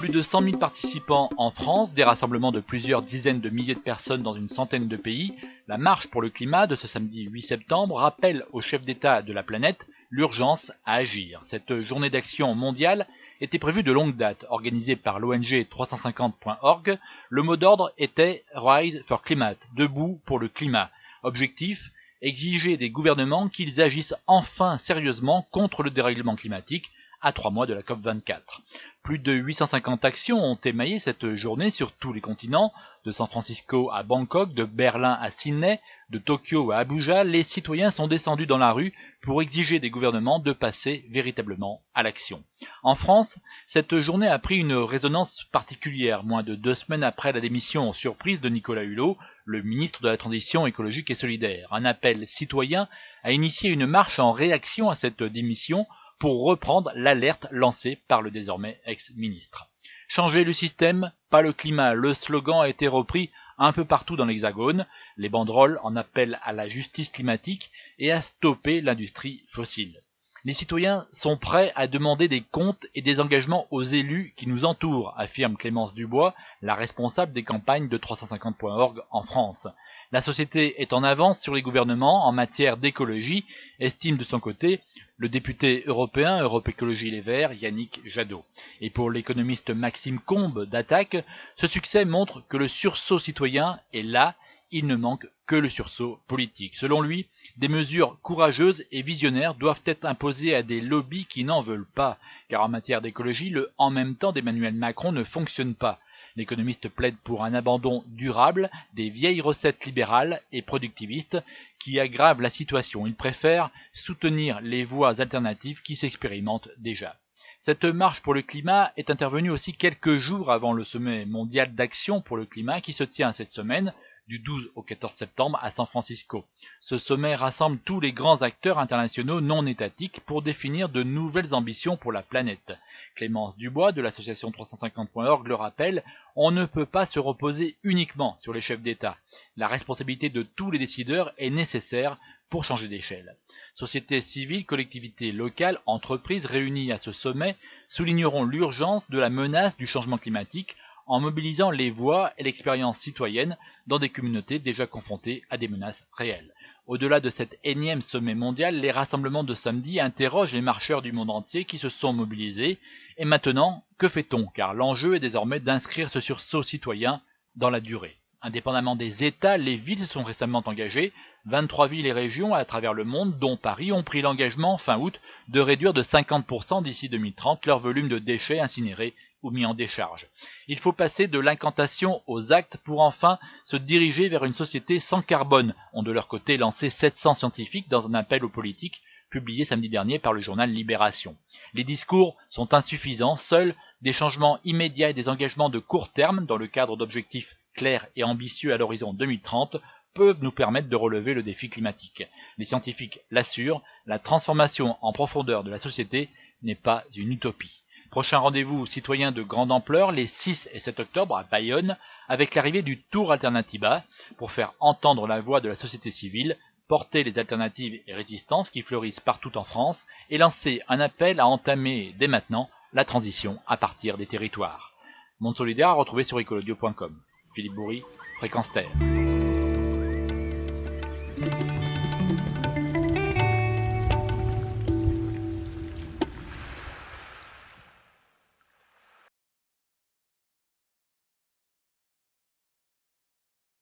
Plus de 100 000 participants en France, des rassemblements de plusieurs dizaines de milliers de personnes dans une centaine de pays, la marche pour le climat de ce samedi 8 septembre rappelle aux chefs d'État de la planète l'urgence à agir. Cette journée d'action mondiale était prévue de longue date. Organisée par l'ONG 350.org, le mot d'ordre était Rise for Climate, debout pour le climat. Objectif, exiger des gouvernements qu'ils agissent enfin sérieusement contre le dérèglement climatique à 3 mois de la COP24. Plus de 850 actions ont émaillé cette journée sur tous les continents, de San Francisco à Bangkok, de Berlin à Sydney, de Tokyo à Abuja. Les citoyens sont descendus dans la rue pour exiger des gouvernements de passer véritablement à l'action. En France, cette journée a pris une résonance particulière, moins de 2 semaines après la démission surprise de Nicolas Hulot, le ministre de la Transition écologique et solidaire. Un appel citoyen a initié une marche en réaction à cette démission pour reprendre l'alerte lancée par le désormais ex-ministre. Changer le système, pas le climat, le slogan a été repris un peu partout dans l'Hexagone. Les banderoles en appellent à la justice climatique et à stopper l'industrie fossile. Les citoyens sont prêts à demander des comptes et des engagements aux élus qui nous entourent, affirme Clémence Dubois, la responsable des campagnes de 350.org en France. La société est en avance sur les gouvernements en matière d'écologie, estime de son côté le député européen Europe Écologie Les Verts, Yannick Jadot. Et pour l'économiste Maxime Combes d'Attaque, ce succès montre que le sursaut citoyen est là, il ne manque que le sursaut politique. Selon lui, des mesures courageuses et visionnaires doivent être imposées à des lobbies qui n'en veulent pas, car en matière d'écologie, le « en même temps » d'Emmanuel Macron ne fonctionne pas. L'économiste plaide pour un abandon durable des vieilles recettes libérales et productivistes qui aggravent la situation. Il préfère soutenir les voies alternatives qui s'expérimentent déjà. Cette marche pour le climat est intervenue aussi quelques jours avant le sommet mondial d'action pour le climat qui se tient cette semaine, du 12 au 14 septembre à San Francisco. Ce sommet rassemble tous les grands acteurs internationaux non étatiques pour définir de nouvelles ambitions pour la planète. Clémence Dubois de l'association 350.org le rappelle, on ne peut pas se reposer uniquement sur les chefs d'État. La responsabilité de tous les décideurs est nécessaire pour changer d'échelle. Société civile, collectivités locales, entreprises réunies à ce sommet souligneront l'urgence de la menace du changement climatique en mobilisant les voix et l'expérience citoyenne dans des communautés déjà confrontées à des menaces réelles. Au-delà de cet énième sommet mondial, les rassemblements de samedi interrogent les marcheurs du monde entier qui se sont mobilisés. Et maintenant, que fait-on? Car l'enjeu est désormais d'inscrire ce sursaut citoyen dans la durée. Indépendamment des États, les villes se sont récemment engagées. 23 villes et régions à travers le monde, dont Paris, ont pris l'engagement fin août de réduire de 50% d'ici 2030 leur volume de déchets incinérés ou mis en décharge. Il faut passer de l'incantation aux actes pour enfin se diriger vers une société sans carbone, ont de leur côté lancé 700 scientifiques dans un appel aux politiques publié samedi dernier par le journal Libération. Les discours sont insuffisants, seuls des changements immédiats et des engagements de court terme dans le cadre d'objectifs clairs et ambitieux à l'horizon 2030 peuvent nous permettre de relever le défi climatique. Les scientifiques l'assurent, la transformation en profondeur de la société n'est pas une utopie. Prochain rendez-vous citoyen de grande ampleur les 6 et 7 octobre à Bayonne avec l'arrivée du Tour Alternativa pour faire entendre la voix de la société civile, porter les alternatives et résistances qui fleurissent partout en France et lancer un appel à entamer dès maintenant la transition à partir des territoires. Monde solidaire à retrouver sur ecolodio.com. Philippe Bourri, Fréquence Terre.